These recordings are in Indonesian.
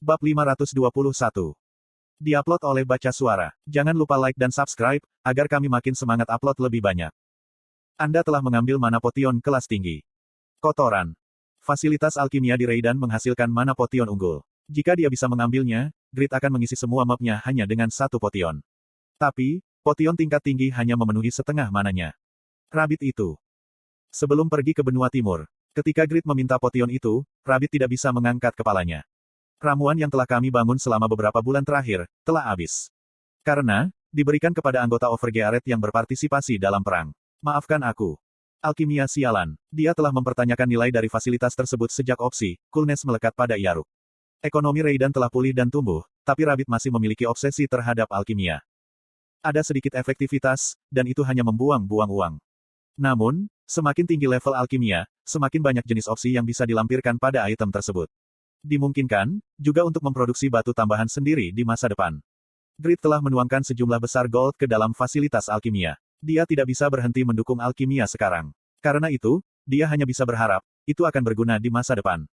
Bab 521. Diupload oleh Baca Suara. Jangan lupa like dan subscribe, agar kami makin semangat upload lebih banyak. Anda telah mengambil mana potion kelas tinggi. Kotoran. Fasilitas alkimia di Raidan menghasilkan mana potion unggul. Jika dia bisa mengambilnya, Grid akan mengisi semua mapnya hanya dengan satu potion. Tapi, potion tingkat tinggi hanya memenuhi setengah mananya. Rabbit itu. Sebelum pergi ke benua timur, ketika Grid meminta potion itu, Rabbit tidak bisa mengangkat kepalanya. Ramuan yang telah kami bangun selama beberapa bulan terakhir, telah habis. Karena, diberikan kepada anggota Overgearet yang berpartisipasi dalam perang. Maafkan aku. Alkimia sialan. Dia telah mempertanyakan nilai dari fasilitas tersebut sejak opsi, coolness melekat pada Yaruk. Ekonomi Raidan telah pulih dan tumbuh, tapi Rabbit masih memiliki obsesi terhadap alkimia. Ada sedikit efektivitas, dan itu hanya membuang-buang uang. Namun, semakin tinggi level alkimia, semakin banyak jenis opsi yang bisa dilampirkan pada item tersebut. Dimungkinkan, juga untuk memproduksi batu tambahan sendiri di masa depan. Grid telah menuangkan sejumlah besar gold ke dalam fasilitas alkimia. Dia tidak bisa berhenti mendukung alkimia sekarang. Karena itu, dia hanya bisa berharap, itu akan berguna di masa depan.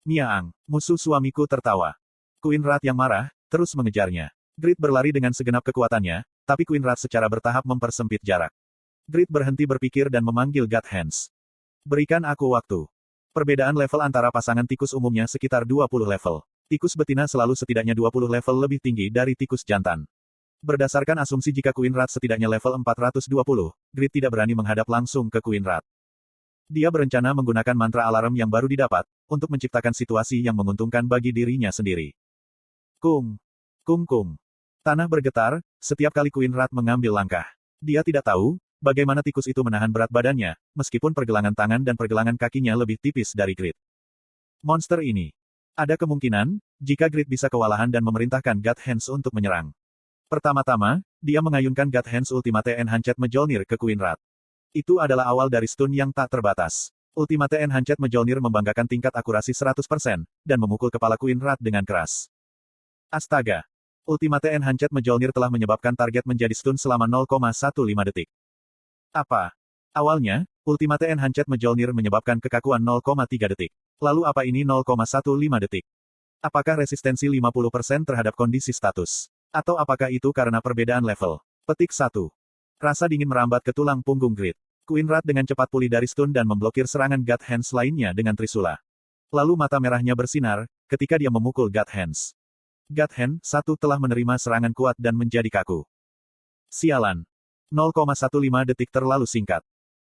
Miaang, musuh suamiku tertawa. Queen Rat yang marah, terus mengejarnya. Grid berlari dengan segenap kekuatannya, tapi Queen Rat secara bertahap mempersempit jarak. Grid berhenti berpikir dan memanggil God Hands. Berikan aku waktu. Perbedaan level antara pasangan tikus umumnya sekitar 20 level. Tikus betina selalu setidaknya 20 level lebih tinggi dari tikus jantan. Berdasarkan asumsi jika Queen Rat setidaknya level 420, Grid tidak berani menghadap langsung ke Queen Rat. Dia berencana menggunakan mantra alarm yang baru didapat, untuk menciptakan situasi yang menguntungkan bagi dirinya sendiri. Kung. Kung kung. Tanah bergetar, setiap kali Queen Rat mengambil langkah. Dia tidak tahu, bagaimana tikus itu menahan berat badannya, meskipun pergelangan tangan dan pergelangan kakinya lebih tipis dari Grid. Monster ini. Ada kemungkinan, jika Grid bisa kewalahan dan memerintahkan God Hands untuk menyerang. Pertama-tama, dia mengayunkan God Hands Ultimate Enhanced Mjolnir ke Queen Rat. Itu adalah awal dari stun yang tak terbatas. Ultimate Enhanced Mjolnir membanggakan tingkat akurasi 100%, dan memukul kepala Queen Rat dengan keras. Astaga. Ultimate Enhanced Mjolnir telah menyebabkan target menjadi stun selama 0,15 detik. Apa? Awalnya, Ultimate Enhanced Mjolnir menyebabkan kekakuan 0,3 detik. Lalu apa ini 0,15 detik? Apakah resistensi 50% terhadap kondisi status? Atau apakah itu karena perbedaan level? Petik 1. Rasa dingin merambat ke tulang punggung Grid. Queen Rat dengan cepat pulih dari stun dan memblokir serangan God Hands lainnya dengan trisula. Lalu mata merahnya bersinar, ketika dia memukul God Hands. God Hand 1 telah menerima serangan kuat dan menjadi kaku. Sialan. 0,15 detik terlalu singkat.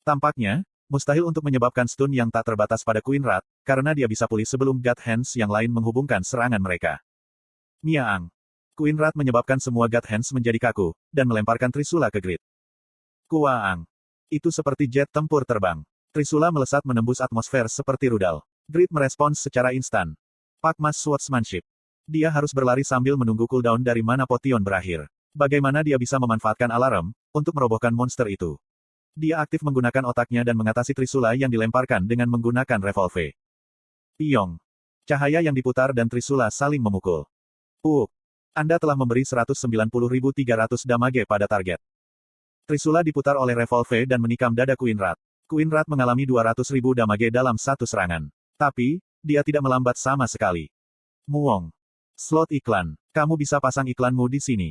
Tampaknya, mustahil untuk menyebabkan stun yang tak terbatas pada Queen Rat, karena dia bisa pulih sebelum God Hands yang lain menghubungkan serangan mereka. Miaang. Queen Rat menyebabkan semua God Hands menjadi kaku, dan melemparkan trisula ke Grid. Kuaang. Itu seperti jet tempur terbang. Trisula melesat menembus atmosfer seperti rudal. Grid merespons secara instan. Pakmas Swordsmanship. Dia harus berlari sambil menunggu cooldown dari mana potion berakhir. Bagaimana dia bisa memanfaatkan alarm, untuk merobohkan monster itu? Dia aktif menggunakan otaknya dan mengatasi trisula yang dilemparkan dengan menggunakan revolve. Piong. Cahaya yang diputar dan trisula saling memukul. Anda telah memberi 190.300 damage pada target. Trisula diputar oleh revolve dan menikam dada Queen Rat. Queen Rat mengalami 200.000 damage dalam satu serangan. Tapi, dia tidak melambat sama sekali. Muong. Slot iklan. Kamu bisa pasang iklanmu di sini.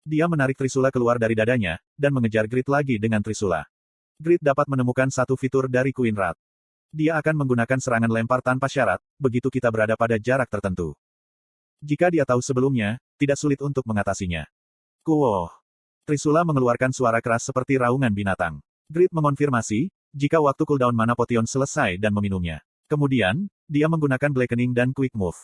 Dia menarik trisula keluar dari dadanya, dan mengejar Grid lagi dengan trisula. Grid dapat menemukan satu fitur dari Queen Rat. Dia akan menggunakan serangan lempar tanpa syarat, begitu kita berada pada jarak tertentu. Jika dia tahu sebelumnya, tidak sulit untuk mengatasinya. Kuoh. Trisula mengeluarkan suara keras seperti raungan binatang. Grid mengonfirmasi, jika waktu cooldown mana potion selesai dan meminumnya. Kemudian, dia menggunakan Blackening dan Quick Move.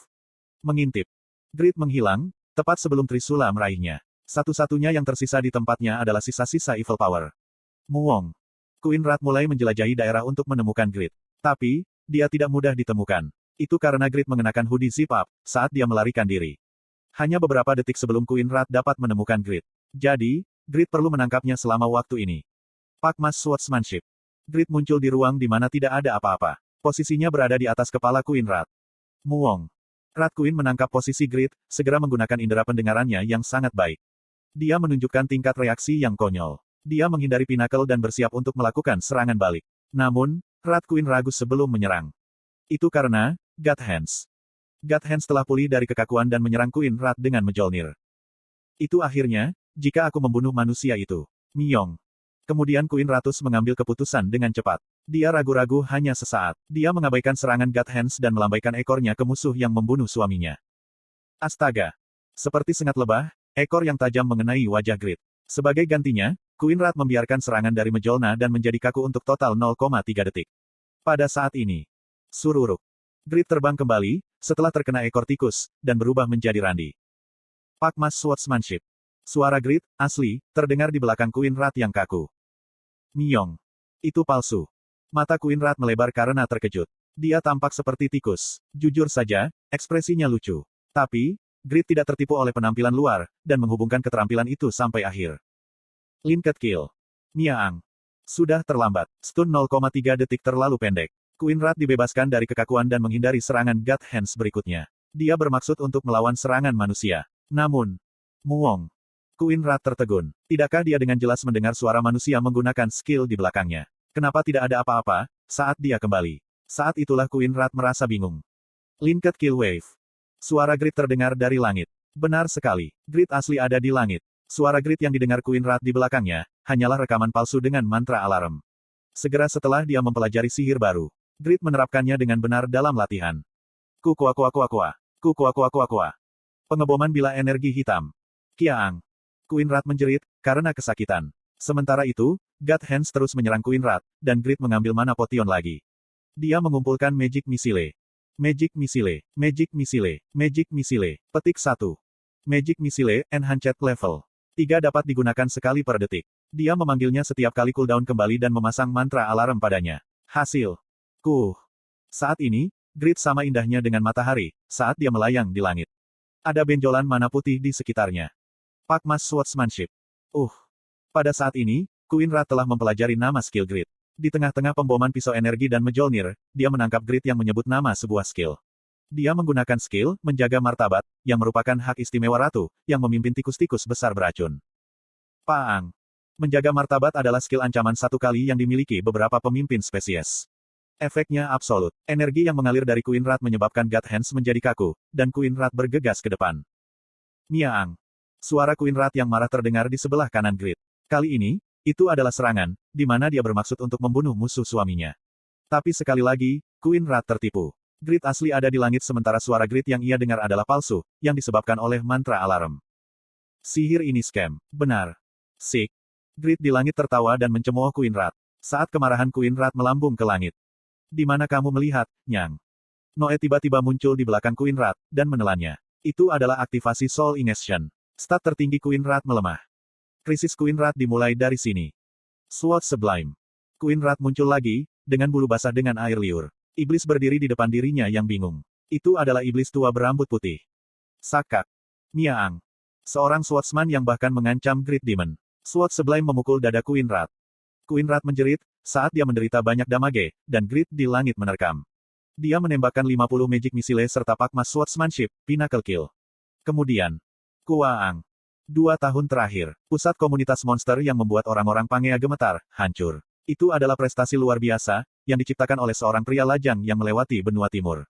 Mengintip. Grid menghilang, tepat sebelum trisula meraihnya. Satu-satunya yang tersisa di tempatnya adalah sisa-sisa evil power. Muong. Queen Rat mulai menjelajahi daerah untuk menemukan Grid. Tapi, dia tidak mudah ditemukan. Itu karena Grid mengenakan hoodie zip-up, saat dia melarikan diri. Hanya beberapa detik sebelum Queen Rat dapat menemukan Grid. Jadi, Grid perlu menangkapnya selama waktu ini. Pakmas Swordsmanship. Grid muncul di ruang di mana tidak ada apa-apa. Posisinya berada di atas kepala Queen Rat. Muong. Rat Queen menangkap posisi Grid, segera menggunakan indera pendengarannya yang sangat baik. Dia menunjukkan tingkat reaksi yang konyol. Dia menghindari Pinnacle dan bersiap untuk melakukan serangan balik. Namun, Rat Queen ragu sebelum menyerang. Itu karena, God Hands. God Hands telah pulih dari kekakuan dan menyerang Queen Rat dengan Mjolnir. Itu akhirnya, jika aku membunuh manusia itu. Myong. Kemudian Queen Ratus mengambil keputusan dengan cepat. Dia ragu-ragu hanya sesaat. Dia mengabaikan serangan God Hands dan melambaikan ekornya ke musuh yang membunuh suaminya. Astaga. Seperti sengat lebah, ekor yang tajam mengenai wajah Grid. Sebagai gantinya, Queen Rat membiarkan serangan dari Mjolnir dan menjadi kaku untuk total 0,3 detik. Pada saat ini, sururuk. Grid terbang kembali, setelah terkena ekor tikus, dan berubah menjadi randi. Pakmas Swordsmanship. Suara Grid, asli, terdengar di belakang Queen Rat yang kaku. Myong. Itu palsu. Mata Queen Rat melebar karena terkejut. Dia tampak seperti tikus. Jujur saja, ekspresinya lucu. Tapi, Grid tidak tertipu oleh penampilan luar, dan menghubungkan keterampilan itu sampai akhir. Linked Kill. Miaang. Sudah terlambat. Stun 0,3 detik terlalu pendek. Queen Rat dibebaskan dari kekakuan dan menghindari serangan God Hands berikutnya. Dia bermaksud untuk melawan serangan manusia. Namun, Muong. Queen Rat tertegun. Tidakkah dia dengan jelas mendengar suara manusia menggunakan skill di belakangnya? Kenapa tidak ada apa-apa, saat dia kembali? Saat itulah Queen Rat merasa bingung. Linked Kill Wave. Suara Grid terdengar dari langit. Benar sekali, Grid asli ada di langit. Suara Grid yang didengar Queen Rat di belakangnya, hanyalah rekaman palsu dengan mantra alarm. Segera setelah dia mempelajari sihir baru, Grid menerapkannya dengan benar dalam latihan. Kukuakuakuakua. Kukuakuakuakua. Pengeboman bila energi hitam. Kiaang. Queen Rat menjerit, karena kesakitan. Sementara itu, God Hands terus menyerang Queen Rat, dan Grid mengambil mana potion lagi. Dia mengumpulkan Magic Missile. Magic Missile, Magic Missile, Magic Missile. Petik 1. Magic Missile, Enhanced Level 3 dapat digunakan sekali per detik. Dia memanggilnya setiap kali cooldown kembali dan memasang mantra alarm padanya. Hasil. Saat ini, Grid sama indahnya dengan matahari, saat dia melayang di langit. Ada benjolan mana putih di sekitarnya. Pakmas Swordsmanship. Pada saat ini, Queen Rat telah mempelajari nama skill Grid. Di tengah-tengah pemboman pisau energi dan Mjolnir, dia menangkap Grid yang menyebut nama sebuah skill. Dia menggunakan skill, menjaga martabat, yang merupakan hak istimewa ratu, yang memimpin tikus-tikus besar beracun. Paang. Menjaga martabat adalah skill ancaman satu kali yang dimiliki beberapa pemimpin spesies. Efeknya absolut. Energi yang mengalir dari Queen Rat menyebabkan God Hands menjadi kaku, dan Queen Rat bergegas ke depan. Miaang. Suara Queen Rat yang marah terdengar di sebelah kanan Grid. Kali ini, itu adalah serangan, di mana dia bermaksud untuk membunuh musuh suaminya. Tapi sekali lagi, Queen Rat tertipu. Grid asli ada di langit sementara suara Grid yang ia dengar adalah palsu, yang disebabkan oleh mantra alarm. Sihir ini scam. Benar. Sik. Grid di langit tertawa dan mencemooh Queen Rat. Saat kemarahan Queen Rat melambung ke langit. Di mana kamu melihat, Nyang? Noe tiba-tiba muncul di belakang Queen Rat, dan menelannya. Itu adalah aktivasi Soul Ingestion. Stat tertinggi Queen Rat melemah. Krisis Queen Rat dimulai dari sini. Sword Sublime. Queen Rat muncul lagi, dengan bulu basah dengan air liur. Iblis berdiri di depan dirinya yang bingung. Itu adalah iblis tua berambut putih. Sakak. Miaang. Seorang swordsman yang bahkan mengancam Great Demon. Sword Sublime memukul dada Queen Rat. Queen Rat menjerit, saat dia menderita banyak damage, dan Grid di langit menerkam. Dia menembakkan 50 Magic Missile serta Pakmas Swordsmanship, Pinnacle Kill. Kemudian, Kuaang. 2 tahun terakhir, pusat komunitas monster yang membuat orang-orang Pangea gemetar, hancur. Itu adalah prestasi luar biasa, yang diciptakan oleh seorang pria lajang yang melewati benua timur.